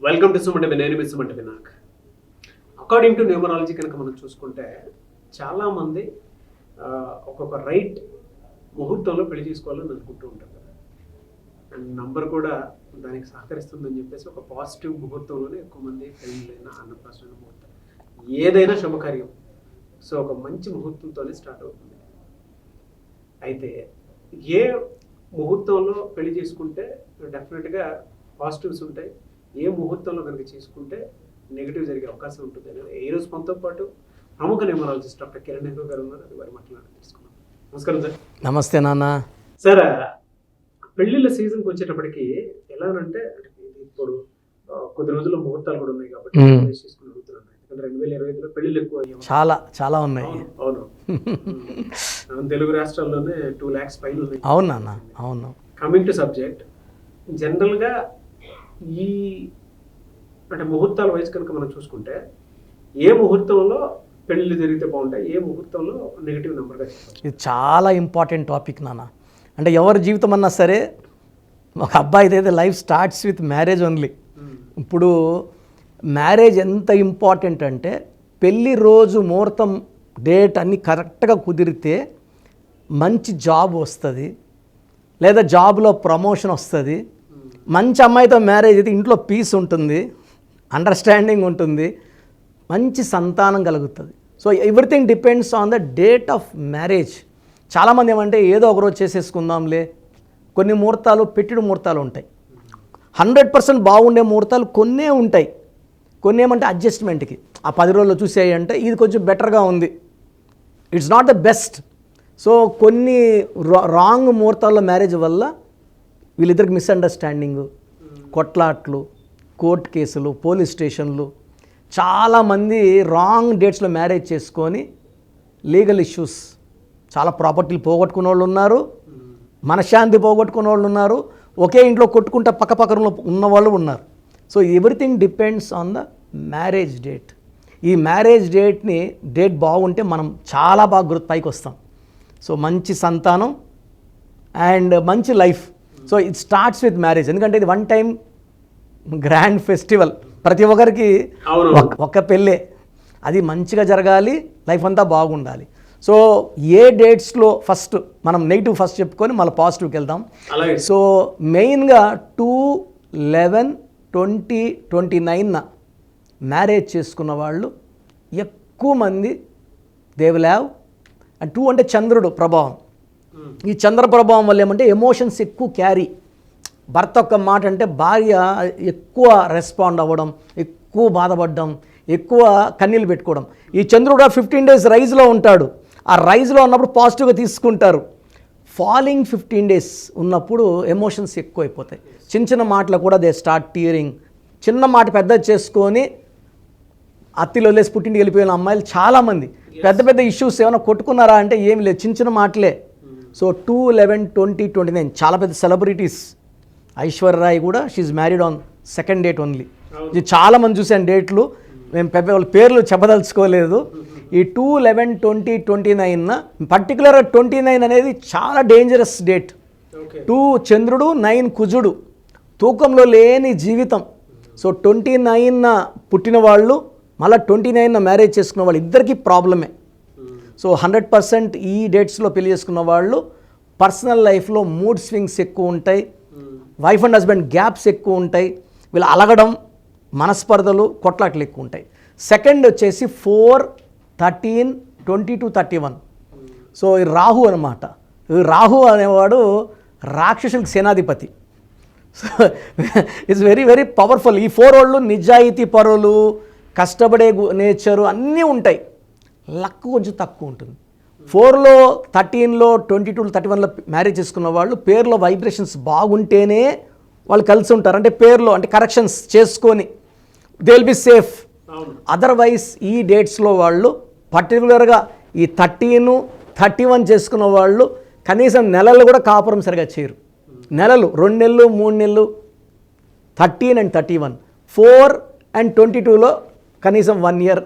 Welcome to సుమంటి నేను మీ సుమంటి Vinayak. According to numerology కనుక మనం చూసుకుంటే చాలామంది ఒక్కొక్క రైట్ ముహూర్తంలో పెళ్లి చేసుకోవాలని అనుకుంటూ ఉంటారు కదా. అండ్ నంబర్ కూడా దానికి సహకరిస్తుందని చెప్పేసి ఒక పాజిటివ్ ముహూర్తంలోనే ఎక్కువ మంది పెళ్ళైనా అన్నప్రాసన ముహూర్తం ఏదైనా శుభకార్యం సో ఒక మంచి ముహూర్తంతోనే స్టార్ట్ అవుతుంది. అయితే ఏ ముహూర్తంలో పెళ్లి చేసుకుంటే డెఫినెట్గా పాజిటివ్స్ ఉంటాయి, ఏ ముహూర్తంలో కనుక చేసుకుంటే నెగిటివ్ జరిగే అవకాశం ఉంటుంది అనేది ఈరోజు మనతో పాటు ప్రముఖ న్యూమరాలజిస్ట్ డాక్టర్ కిరణ్ నెహ్రూ గారు ఉన్నారు. అది వారి మాట్లాడి తెలుసుకున్నాం. నమస్కారం సార్. నమస్తే నాన్న. సార్, పెళ్లిళ్ళ సీజన్కి వచ్చేటప్పటికి ఎలానంటే ఇప్పుడు కొద్ది రోజుల్లో ముహూర్తాలు కూడా ఉన్నాయి కాబట్టి చేసుకుని అడుగుతున్నాను. ఎందుకంటే 2025లో పెళ్లిళ్ళు ఎక్కువ అయ్యాయి, చాలా ఉన్నాయి. అవును తెలుగు రాష్ట్రాల్లోనే 2 lakhs పైన ఉన్నాయి. అవును నాన్న, అవును. కమింగ్ టు సబ్జెక్ట్, జనరల్గా ఈ అంటే ముహూర్తాల వయసు కనుక మనం చూసుకుంటే ఏ ముహూర్తంలో పెళ్ళిళ్ళు జరిగితే బాగుంటాయి, ఏ ముహూర్తంలో నెగిటివ్ నెంబర్గా చెప్పాలి? ఇది చాలా ఇంపార్టెంట్ టాపిక్ నాన్న. అంటే ఎవరి జీవితం అన్నా సరే ఒక అబ్బాయిది అయితే life starts with marriage only. ఇప్పుడు మ్యారేజ్ ఎంత ఇంపార్టెంట్ అంటే పెళ్ళి రోజు ముహూర్తం డేట్ అన్నీ కరెక్ట్గా కుదిరితే మంచి జాబ్ వస్తుంది, లేదా జాబ్లో ప్రమోషన్ వస్తుంది. మంచి అమ్మాయితో మ్యారేజ్ అయితే ఇంట్లో పీస్ ఉంటుంది, అండర్స్టాండింగ్ ఉంటుంది, మంచి సంతానం కలుగుతుంది. So everything depends on the date of marriage. చాలామంది ఏమంటే ఏదో ఒకరోజు చేసేసుకుందాంలే, కొన్ని ముహూర్తాలు పెట్టిడు ముహూర్తాలు ఉంటాయి. 100% బాగుండే ముహూర్తాలు కొన్నే ఉంటాయి, కొన్ని ఏమంటే అడ్జస్ట్మెంట్కి ఆ 10 రోజుల్లో చూసేయి అంటే ఇది కొంచెం బెటర్గా ఉంది, it's not the best. So కొన్ని రాంగ్ ముహూర్తాల్లో మ్యారేజ్ వల్ల వీళ్ళిద్దరికి మిస్అండర్స్టాండింగ్, కొట్లాట్లు, కోర్టు కేసులు, పోలీస్ స్టేషన్లు, చాలామంది రాంగ్ డేట్స్లో మ్యారేజ్ చేసుకొని లీగల్ ఇష్యూస్, చాలా ప్రాపర్టీలు పోగొట్టుకున్న వాళ్ళు ఉన్నారు, మనశ్శాంతి పోగొట్టుకున్న వాళ్ళు ఉన్నారు, ఒకే ఇంట్లో కొట్టుకుంటా పక్కపక్కన ఉన్న వాళ్ళు ఉన్నారు. So everything depends on the marriage date. ఈ మ్యారేజ్ డేట్ బాగుంటే మనం చాలా బాగా పైకి వస్తాం. సో మంచి సంతానం అండ్ మంచి life. So it starts with marriage. ఎందుకంటే ఇది వన్ టైం గ్రాండ్ ఫెస్టివల్, ప్రతి ఒక్కరికి ఒక పెళ్ళే, అది మంచిగా జరగాలి, లైఫ్ అంతా బాగుండాలి. సో ఏ డేట్స్లో ఫస్ట్ మనం నెగిటివ్ ఫస్ట్ చెప్పుకొని మళ్ళీ పాజిటివ్కి వెళ్దాం. సో మెయిన్గా 2/11/2029 మ్యారేజ్ చేసుకున్న వాళ్ళు ఎక్కువ మంది దే విల్ హ్యావ్. అండ్ 2 అంటే చంద్రుడు ప్రభావం. ఈ చంద్ర ప్రభావం వల్ల ఏమంటే ఎమోషన్స్ ఎక్కువ క్యారీ. భర్త ఒక్క మాట అంటే భార్య ఎక్కువ రెస్పాండ్ అవ్వడం, ఎక్కువ బాధపడడం, ఎక్కువ కన్నీళ్ళు పెట్టుకోవడం. ఈ చంద్రుడు 15 days రైజ్లో ఉంటాడు. ఆ రైజ్లో ఉన్నప్పుడు పాజిటివ్గా తీసుకుంటారు. ఫాలింగ్ 15 days ఉన్నప్పుడు ఎమోషన్స్ ఎక్కువ అయిపోతాయి. చిన్న మాటలు కూడా దే స్టార్ట్ టీరింగ్. చిన్న మాట పెద్ద చేసుకొని అత్తిలో వదిలేసి పుట్టింటికి వెళ్ళిపోయిన అమ్మాయిలు చాలామంది. పెద్ద ఇష్యూస్ ఏమైనా కొట్టుకున్నారా అంటే ఏమి లేదు, చిన్న మాటలే. సో 2/11/2029 చాలా పెద్ద సెలబ్రిటీస్. ఐశ్వర్యరాయ్ కూడా she married on 2nd date only. ఇది చాలామంది చూసాను డేట్లు, మేము వాళ్ళ పేర్లు చెప్పదలుచుకోలేదు. ఈ 2/11/2029 పర్టికులర్గా 29 అనేది చాలా డేంజరస్ డేట్. 2 చంద్రుడు, 9 కుజుడు, తూకంలో లేని జీవితం. సో 29 పుట్టిన వాళ్ళు మళ్ళీ 29 మ్యారేజ్ చేసుకున్న వాళ్ళు ఇద్దరికీ ప్రాబ్లమే. సో 100% ఈ డేట్స్లో పెళ్లి చేసుకున్న వాళ్ళు పర్సనల్ లైఫ్లో మూడ్ స్వింగ్స్ ఎక్కువ ఉంటాయి, వైఫ్ అండ్ హస్బెండ్ గ్యాప్స్ ఎక్కువ ఉంటాయి, వీళ్ళు అలగడం, మనస్పర్ధలు, కొట్లాట్లు ఎక్కువ ఉంటాయి. సెకండ్ వచ్చేసి 4/13/20-31. సో ఈ రాహు అనమాట. రాహు అనేవాడు రాక్షసులకు సేనాధిపతి. So it's very very powerful. ఈ 4 వాళ్ళు నిజాయితీ పరులు, కష్టపడే నేచరు అన్నీ ఉంటాయి, లక్ కొంచెం తక్కువ ఉంటుంది. 4లో 13లో 22-31లో మ్యారేజ్ చేసుకున్న వాళ్ళు పేరులో వైబ్రేషన్స్ బాగుంటేనే వాళ్ళు కలిసి ఉంటారు. అంటే పేరులో అంటే కరెక్షన్స్ చేసుకొని they will be safe. Otherwise ఈ డేట్స్లో వాళ్ళు పర్టికులర్గా ఈ 13-31 చేసుకున్న వాళ్ళు కనీసం నెలలు కూడా కాపురం సరిగా చేయరు. నెలలు 2 నెలలు 3 నెలలు 13 and 31. 4 and 22లో కనీసం 1 year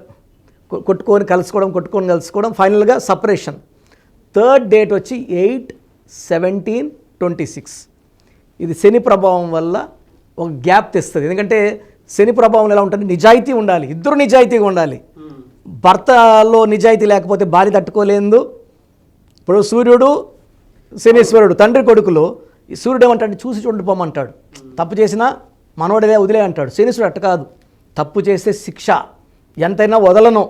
కొట్టుకొని కలుసుకోవడం, ఫైనల్గా సపరేషన్. 3rd date వచ్చి 8/17/26. ఇది శని ప్రభావం వల్ల ఒక గ్యాప్ తెస్తుంది. ఎందుకంటే శని ప్రభావం ఎలా ఉంటుంది, నిజాయితీ ఉండాలి, ఇద్దరు నిజాయితీగా ఉండాలి. భర్తలో నిజాయితీ లేకపోతే భార్య తట్టుకోలేదు. ఇప్పుడు సూర్యుడు శనీశ్వరుడు తండ్రి కొడుకులు, ఈ సూర్యుడు ఏమంటాడు, చూసి చూడిపోమంటాడు, తప్పు చేసినా మనోడిదే వదిలే అంటాడు. శనీశ్వరుడు అట్ట కాదు, తప్పు చేస్తే శిక్ష, ఎంతైనా వదలను,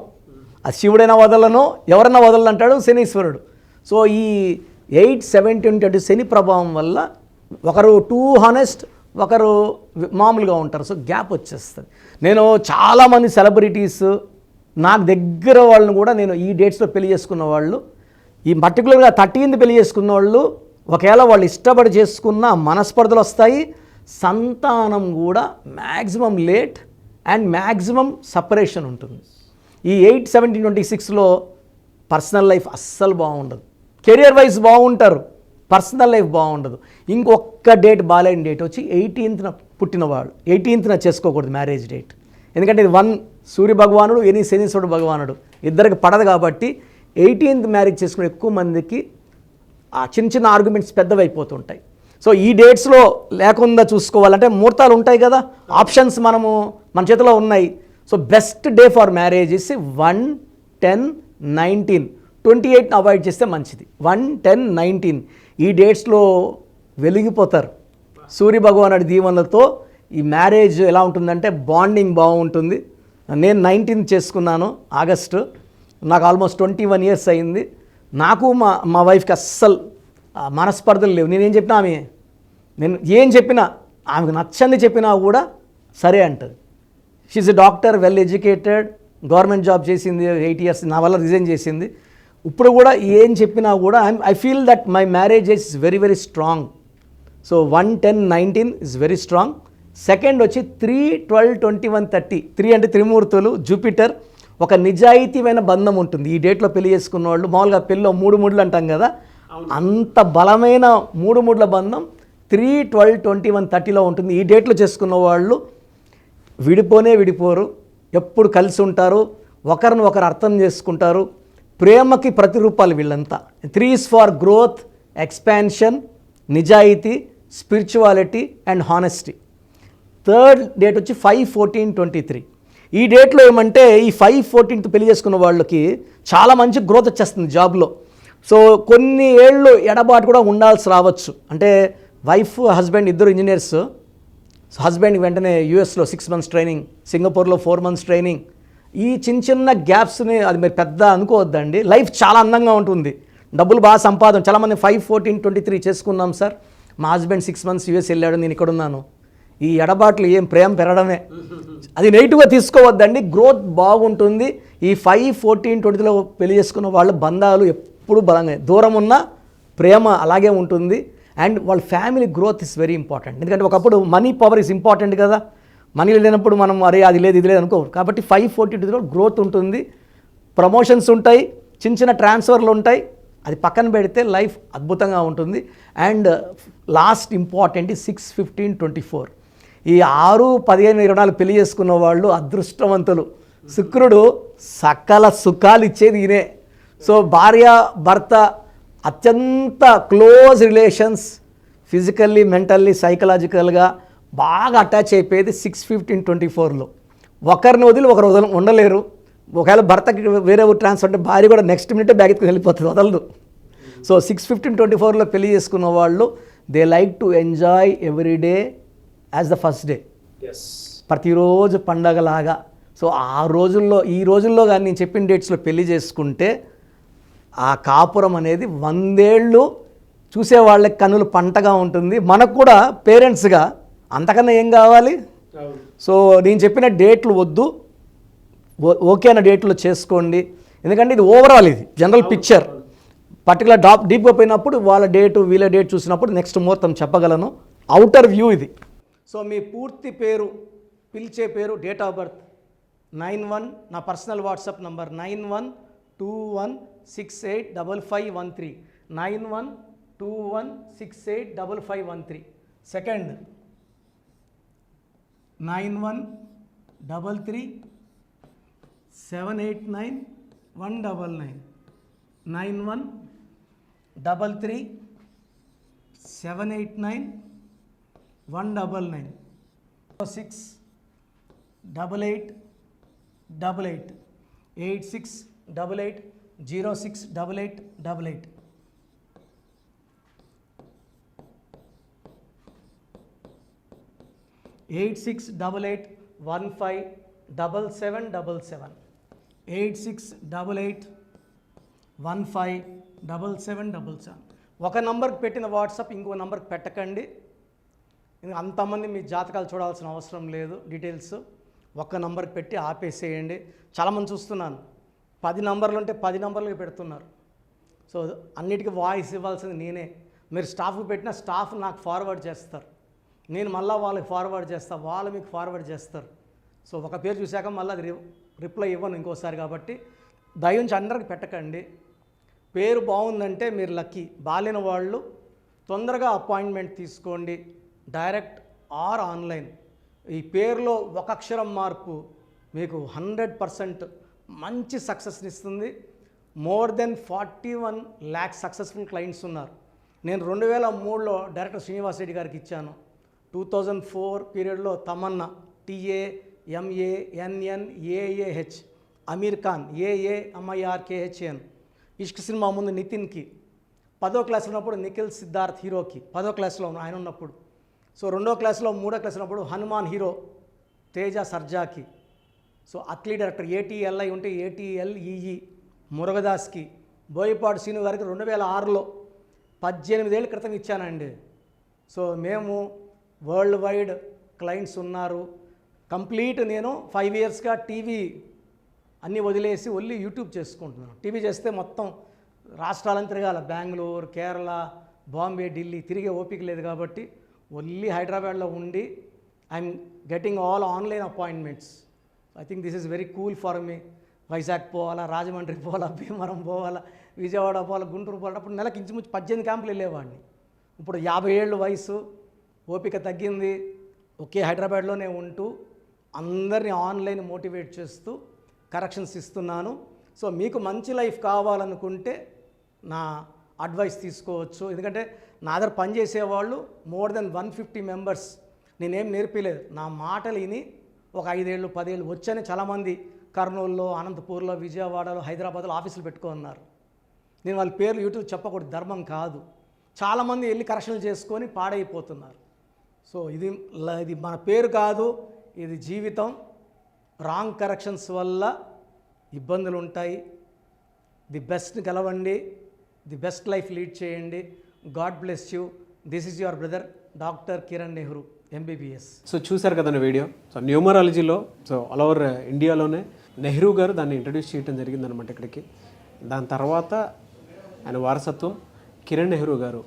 అది శివుడైనా వదలను, ఎవరైనా వదలను అంటాడు శనీశ్వరుడు. సో ఈ 8, 17, శని ప్రభావం వల్ల ఒకరు టూ హానెస్ట్, ఒకరు మామూలుగా ఉంటారు. సో గ్యాప్ వచ్చేస్తుంది. నేను చాలామంది సెలబ్రిటీస్ నాకు దగ్గర వాళ్ళని కూడా నేను ఈ డేట్స్లో పెళ్లి చేసుకున్న వాళ్ళు, ఈ పర్టికులర్గా 13th పెళ్లి చేసుకున్న వాళ్ళు, ఒకవేళ వాళ్ళు ఇష్టపడి చేసుకున్న మనస్పర్ధలు వస్తాయి, సంతానం కూడా maximum late and maximum separation ఉంటుంది. ఈ 8, 17, 26లో పర్సనల్ లైఫ్ అస్సలు బాగుండదు. కెరియర్ వైజ్ బాగుంటారు, పర్సనల్ లైఫ్ బాగుండదు. ఇంకొక డేట్ బాగాలేని డేట్ వచ్చి 18th పుట్టినవాళ్ళు. 18th చేసుకోకూడదు మ్యారేజ్ డేట్, ఎందుకంటే ఇది 1 సూర్య భగవానుడు, ఎనీ శనీశ్వరుడు భగవానుడు, ఇద్దరికి పడదు. కాబట్టి 18th మ్యారేజ్ చేసుకునే ఎక్కువ మందికి ఆ చిన్న చిన్న ఆర్గ్యుమెంట్స్ పెద్దవి అయిపోతుంటాయి. సో ఈ డేట్స్లో లేకుండా చూసుకోవాలంటే ముహూర్తాలు ఉంటాయి కదా, ఆప్షన్స్ మన చేతిలో ఉన్నాయి. So best day for marriage is 1, 10, 19, 28 avoid చేస్తే మంచిది. 1, 10, 19 ఈ డేట్స్లో వెలిగిపోతారు సూర్య భగవానుడి దీవెనలతో. ఈ మ్యారేజ్ ఎలా ఉంటుందంటే బాండింగ్ బాగుంటుంది. నేను 19th చేసుకున్నాను ఆగస్టు, నాకు ఆల్మోస్ట్ 21 years అయింది. నాకు మా వైఫ్కి అస్సలు మనస్పర్ధలు లేవు. నేనేం చెప్పినా నేను ఏం చెప్పినా ఆమెకు నచ్చంది చెప్పినా కూడా సరే అంటది. She a doctor, well educated, government job చేసింది, 8 years నా వల్ల రిజైన్ చేసింది. ఇప్పుడు కూడా ఏం చెప్పినా కూడా I feel that my marriage is very very strong. So 1, 10, 19 is very strong. Second వచ్చి 3, 12, 21, 30. 3 అంటే త్రిమూర్తులు, జూపిటర్, ఒక నిజాయితీమైన బంధం ఉంటుంది. ఈ డేట్లో పెళ్లి చేసుకున్న వాళ్ళు మామూలుగా పెళ్ళిలో 3 ముడులు అంటాం కదా, అంత బలమైన 3 ముడుల బంధం 3, 12, 21, 30లో ఉంటుంది. ఈ డేట్లో చేసుకున్న వాళ్ళు విడిపోరు, ఎప్పుడు కలిసి ఉంటారు, ఒకరిని ఒకరు అర్థం చేసుకుంటారు, ప్రేమకి ప్రతిరూపాలు వీళ్ళంతా. 3 is ఫర్ గ్రోత్, ఎక్స్పాన్షన్, నిజాయితీ, spirituality and honesty. Third date వచ్చి 5, 14, 23. ఈ డేట్లో ఏమంటే ఈ 5, 14 పెళ్లి చేసుకున్న వాళ్ళకి చాలా మంచి గ్రోత్ వచ్చేస్తుంది జాబ్లో. సో కొన్ని ఏళ్ళు ఎడబాటు కూడా ఉండాల్సి రావచ్చు. అంటే వైఫ్ హస్బెండ్ ఇద్దరు ఇంజనీర్స్, హస్బెండ్కి వెంటనే యూఎస్లో 6 months ట్రైనింగ్, సింగపూర్లో 4 months ట్రైనింగ్. ఈ చిన్న గ్యాప్స్ని అది మీరు పెద్ద అనుకోవద్దండి. లైఫ్ చాలా అందంగా ఉంటుంది, డబ్బులు బాగా సంపాదన. చాలామంది 5, 14, 23 చేసుకున్నాం సార్, మా హస్బెండ్ 6 months యూఎస్ వెళ్ళాడు, నేను ఇక్కడ ఉన్నాను. ఈ ఎడబాట్లు ఏం ప్రేమ పెరగడమే, అది నెగిటివ్గా తీసుకోవద్దండి. గ్రోత్ బాగుంటుంది. ఈ 5, 14, 20లో పెళ్లి చేసుకున్న వాళ్ళ బంధాలు ఎప్పుడు బలంగా, దూరం ఉన్న ప్రేమ అలాగే ఉంటుంది. అండ్ వాళ్ళ family growth is very important. ఎందుకంటే ఒకప్పుడు మనీ పవర్ ఇస్ ఇంపార్టెంట్ కదా, మనీ లేనప్పుడు మనం అరే అది లేదు ఇది లేదు అనుకో. కాబట్టి 5, 14, 20లో గ్రోత్ ఉంటుంది, ప్రమోషన్స్ ఉంటాయి, చిన్న ట్రాన్స్ఫర్లు ఉంటాయి. అది పక్కన పెడితే లైఫ్ అద్భుతంగా ఉంటుంది. And last important 6, 15, 24. ఈ 6, 15, 24 పెళ్లి చేసుకున్న వాళ్ళు అదృష్టవంతులు. శుక్రుడు సకల సుఖాలు ఇచ్చేది ఈయనే. సో భార్య భర్త అత్యంత క్లోజ్ రిలేషన్స్, ఫిజికల్లీ, మెంటల్లీ, సైకలాజికల్గా బాగా అటాచ్ అయిపోయేది 6, 15, 24లో. ఒకరిని వదిలి ఒకరు ఉండలేరు. ఒకవేళ భర్తకి వేరే ట్రాన్స్ఫర్ అంటే భార్య కూడా నెక్స్ట్ మినిటే బ్యాగ్ ఎత్తుకుని వెళ్ళిపోతుంది, వదలదు. సో 6, 15, 24లో పెళ్లి చేసుకున్న వాళ్ళు they like to enjoy every day as the first day, ప్రతిరోజు పండగలాగా. సో ఈ రోజుల్లో కానీ నేను చెప్పిన డేట్స్లో పెళ్లి చేసుకుంటే ఆ కాపురం అనేది 100 ఏళ్ళు చూసే వాళ్ళకి కన్నులు పంటగా ఉంటుంది. మనకు కూడా పేరెంట్స్గా అంతకన్నా ఏం కావాలి. సో నేను చెప్పిన డేట్లు వద్దు, ఓకే అన్న డేట్లో చేసుకోండి. ఎందుకంటే ఇది ఓవరాల్, ఇది జనరల్ పిక్చర్. పర్టికులర్ డీప్గా పోయినప్పుడు వాళ్ళ డేటు వీళ్ళ డేట్ చూసినప్పుడు నెక్స్ట్ ముహూర్తం చెప్పగలను. అవుటర్ వ్యూ ఇది. సో మీ పూర్తి పేరు, పిలిచే పేరు, డేట్ ఆఫ్ బర్త్ 91, నా పర్సనల్ వాట్సాప్ నంబర్ 9121685513, 9121685513. సెకండ్ 9133789199, 9133789199, 6 8888 8688 068888 8688157777 8688157777 ఒక నంబర్కి పెట్టిన వాట్సాప్ ఇంకో నంబర్కి పెట్టకండి. అంతమంది మీ జాతకాలు చూడాల్సిన అవసరం లేదు. డీటెయిల్స్ ఒక్క నంబర్కి పెట్టి ఆపేసేయండి. చాలామంది చూస్తున్నాను 10 నంబర్లు ఉంటే 10 నంబర్లకి పెడుతున్నారు. సో అన్నిటికీ వాయిస్ ఇవ్వాల్సింది నేనే. మీరు స్టాఫ్కి పెట్టిన స్టాఫ్ నాకు ఫార్వర్డ్ చేస్తారు, నేను మళ్ళీ వాళ్ళకి ఫార్వర్డ్ చేస్తాను, వాళ్ళు మీకు ఫార్వర్డ్ చేస్తారు. సో ఒక పేరు చూశాక మళ్ళీ అది రిప్లై ఇవ్వను ఇంకోసారి. కాబట్టి దయించి అందరికి పెట్టకండి. పేరు బాగుందంటే మీరు లక్కీ. బాలేని వాళ్ళు తొందరగా అపాయింట్మెంట్ తీసుకోండి, డైరెక్ట్ ఆర్ ఆన్లైన్. ఈ పేరులో ఒక అక్షరం మార్పు మీకు 100% మంచి సక్సెస్ని ఇస్తుంది. More than 41 lakh successful clients ఉన్నారు. నేను 2003లో డైరెక్టర్ శ్రీనివాస్ రెడ్డి గారికి ఇచ్చాను. 2004 పీరియడ్లో తమన్నా TAMANNAAH, అమీర్ ఖాన్ AAMIRKHAN, ఇష్క్ సినిమా ముందు నితిన్కి, 10వ క్లాస్లో ఉన్నప్పుడు నిఖిల్ సిద్ధార్థ్ హీరోకి, 10వ క్లాస్లో ఆయన ఉన్నప్పుడు. సో 2వ క్లాస్లో 3వ క్లాస్ ఉన్నప్పుడు హనుమాన్ హీరో తేజ సర్జాకి. సో అట్లీ డైరెక్టర్ ATLI ఉంటే ATLEE మురుగదాస్కి. బోయపాడు శ్రీను గారికి 2006లో 18 ఏళ్ళ క్రితం ఇచ్చానండి. సో మేము వరల్డ్ వైడ్ క్లయింట్స్ ఉన్నారు. కంప్లీట్ నేను 5 yearsగా టీవీ అన్నీ వదిలేసి ఓన్లీ యూట్యూబ్ చేసుకుంటున్నాను. టీవీ చేస్తే మొత్తం రాష్ట్రాలను తిరగాల, బెంగళూరు, కేరళ, బాంబే, ఢిల్లీ తిరిగే ఓపిక లేదు. కాబట్టి ఓన్లీ హైదరాబాద్లో ఉండి I'm getting all online appointments. I think this is very cool for me. Vizag పోవాలా, రాజమండ్రి పోవాలా, భీమవరం పోవాలా, విజయవాడ పోవాలా, గుంటూరు పోవాలా. అప్పుడు నెలకి ఇంచుమించు 18 క్యాంపులు వెళ్ళేవాడిని. ఇప్పుడు 50 ఏళ్ళు వయసు, ఓపిక తగ్గింది. ఒకే హైదరాబాద్లోనే ఉంటూ అందరినీ ఆన్లైన్ మోటివేట్ చేస్తూ కరెక్షన్స్ ఇస్తున్నాను. సో మీకు మంచి లైఫ్ కావాలనుకుంటే నా అడ్వైస్ తీసుకోవచ్చు. ఎందుకంటే నా దగ్గర పనిచేసేవాళ్ళు మోర్ దెన్ 150 మెంబర్స్. నేనేం నేర్పిలేదు, నా మాటలు విని ఒక 5 ఏళ్ళు 10 ఏళ్ళు వచ్చని చాలామంది కర్నూలులో, అనంతపూర్లో, విజయవాడలో, హైదరాబాద్లో ఆఫీసులు పెట్టుకున్నారు. నేను వాళ్ళ పేర్లు యూట్యూబ్ చెప్పకూడదు, ధర్మం కాదు. చాలామంది వెళ్ళి కరెక్షన్లు చేసుకొని పాడైపోతున్నారు. సో ఇది మన పేరు కాదు, ఇది జీవితం. రాంగ్ కరెక్షన్స్ వల్ల ఇబ్బందులు ఉంటాయి. ది బెస్ట్ని గెలవండి, ది బెస్ట్ లైఫ్ లీడ్ చేయండి. God bless you. This is your brother doctor Kiran Nehru MBBS. So చూశారు కదండి వీడియో. సో న్యూమరాలజీలో సో ఆల్ ఓవర్ ఇండియాలోనే నెహ్రూ గారు దాన్ని ఇంట్రడ్యూస్ చేయడం జరిగిందనమాట ఇక్కడికి. దాని తర్వాత ఆయన వారసత్వం కిరణ్ నెహ్రూ గారు,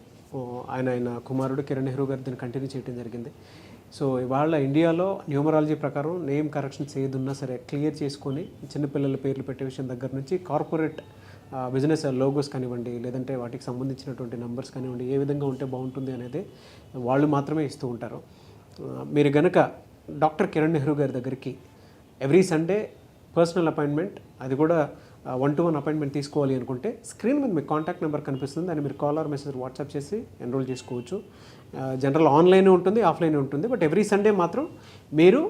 ఆయన కుమారుడు కిరణ్ నెహ్రూ గారు దీన్ని కంటిన్యూ చేయడం జరిగింది. సో ఇవాళ ఇండియాలో న్యూమరాలజీ ప్రకారం నేమ్ కరెక్షన్స్ ఏదున్నా సరే క్లియర్ చేసుకొని చిన్నపిల్లల పేర్లు పెట్టే విషయం దగ్గర నుంచి కార్పొరేట్ బిజినెస్ లోగోస్ కానివ్వండి, లేదంటే వాటికి సంబంధించినటువంటి నెంబర్స్ కానివ్వండి, ఏ విధంగా ఉంటే బాగుంటుంది అనేది వాళ్ళు మాత్రమే ఇస్తూ ఉంటారు. మీరు గనక డాక్టర్ కిరణ్ నెహ్రూ గారి దగ్గరికి ఎవ్రీ సండే పర్సనల్ అపాయింట్మెంట్, అది కూడా 1-to-1 అపాయింట్మెంట్ తీసుకోవాలి అనుకుంటే స్క్రీన్ మీద మీకు కాంటాక్ట్ నెంబర్ కనిపిస్తుంది, దాన్ని మీరు కాల్ ఆర్ మెసేజ్ వాట్సాప్ చేసి ఎన్రోల్ చేసుకోవచ్చు. జనరల్ ఆన్లైన్ ఉంటుంది, ఆఫ్లైన్ ఉంటుంది. బట్ ఎవ్రీ సండే మాత్రం మీరు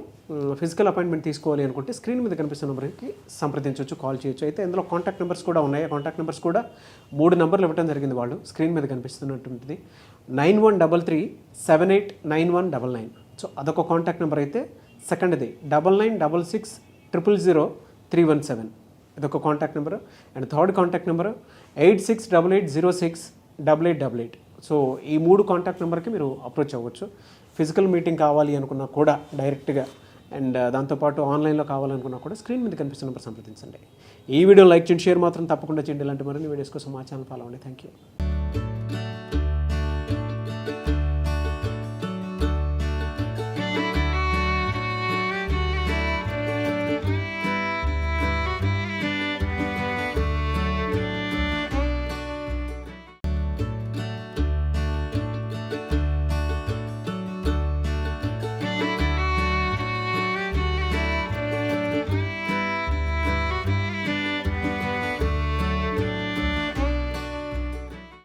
ఫిజికల్ అపాయింట్మెంట్ తీసుకోవాలి అనుకుంటే స్క్రీన్ మీద కనిపిస్తున్న నెంబర్కి సంప్రదించవచ్చు, కాల్ చేయొచ్చు. అయితే ఇందులో కాంటాక్ట్ నెంబర్స్ కూడా ఉన్నాయి. ఆ కాంటాక్ట్ నెంబర్స్ కూడా 3 నెంబర్లు ఇవ్వడం జరిగింది వాళ్ళు. స్క్రీన్ మీద కనిపిస్తున్నటువంటిది 9133789199. సో అదొక కాంటాక్ట్ నెంబర్. అయితే సెకండ్ది 9966000317, ఇదొక contact number. And third contact number 8688068888. So ఈ 3 కాంటాక్ట్ నెంబర్కి మీరు అప్రోచ్ అవ్వచ్చు. ఫిజికల్ మీటింగ్ కావాలి అనుకున్నా కూడా డైరెక్ట్గా, అండ్ దాంతోపాటు ఆన్లైన్లో కావాలనుకున్నా కూడా స్క్రీన్ మీద కనిపిస్తున్న నెంబర్ సంప్రదించండి. ఈ వీడియో లైక్ చేయండి, షేర్ మాత్రం తప్పకుండా చేయండి. ఇలాంటి మరిన్ని వీడియోస్ కోసం మా ఛానల్ ఫాలో అవ్వండి. Thank you.